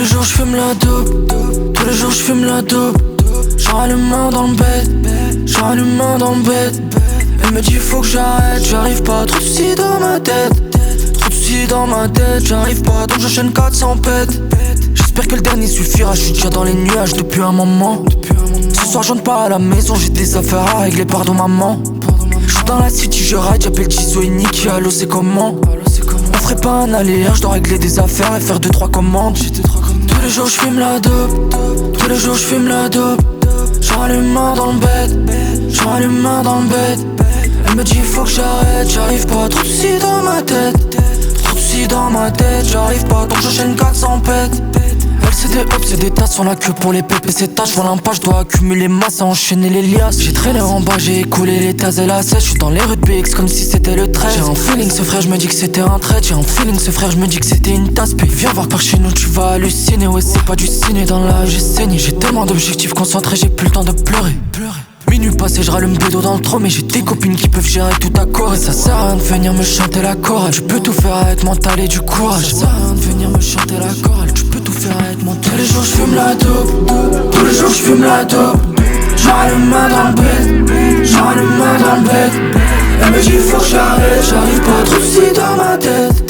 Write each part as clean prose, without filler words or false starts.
jours je fume la dope, tous les jours je fume la dope. J'aurai les mains dans le bed, j'aurai les mains dans le bed. Elle me dit faut que j'arrête, j'arrive pas, trop de soucis dans ma tête. Trop de soucis dans ma tête, j'arrive pas, donc j'enchaîne 400 pètes. J'espère que le dernier suffira, je suis déjà dans les nuages depuis un moment. Ce soir j'entre pas à la maison, j'ai des affaires à régler, pardon maman. J'suis dans la city, je ride, j'appelle Tizo et Nicky, allô c'est comment? On ferait pas un aller, je dois régler des affaires et faire 2-3 commandes. Tous les jours j'fume la dope, tous les jours j'fume la dope. J'aurai les mains dans le bed, j'aurai les mains dans le bed. Elle me dit faut que j'arrête, j'arrive pas, trop de soucis dans ma tête. Trop de soucis dans ma tête, j'arrive pas, donc j'enchaîne 400 pètes. Elle c'est des hops, c'est des tasses sur la queue pour les pépés, c'est tâches. Voilà un pas, je dois accumuler masse, enchaîner les liasses. J'ai traîné en bas, j'ai écoulé les tasses et la sèche. J'suis dans les rues de BX comme si c'était le 13. J'ai un feeling, ce frère, je me dis que c'était un trait. J'ai un feeling, ce frère, je me dis que c'était une tasse. Puis viens voir par chez nous, tu vas halluciner. Ouais, c'est pas du ciné, dans la j'ai saigné. J'ai tellement d'objectifs concentrés, j'ai plus le temps de pleurer. Minuit passé, je rallume bédo dans le trou. Mais j'ai des copines qui peuvent gérer tout à corps. Et ça sert à rien de venir me chanter la chorale. Tu peux tout faire avec mental et du courage. Ça sert à rien de venir me chanter la chorale. Tu peux tout faire avec mental. Tous les jours je fume la dope, tous les jours je fume la dope. J'aurai les mains dans le bed, j'aurai les mains dans le bed. Elle me dit faut que j'arrête, j'arrive pas, trop de soucis dans ma tête.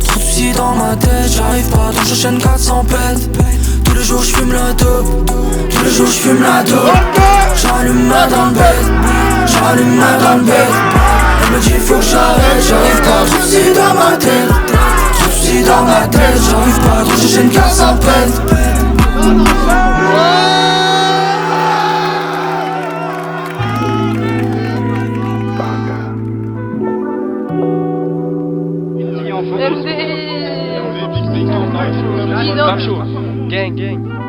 Trop de soucis dans ma tête, j'arrive pas, donc j'enchaîne 400 pètes. Tous les jours je fume la dope, tous les jours je fume la dope. J'aurai les mains dans le bed, j'aurai les mains dans le bed. Elle me dit faut que j'arrête, j'arrive pas, trop de soucis dans ma tête. Trop de soucis dans ma tête, j'arrive pas, donc j'enchaîne 400 pètes. Gang, gang.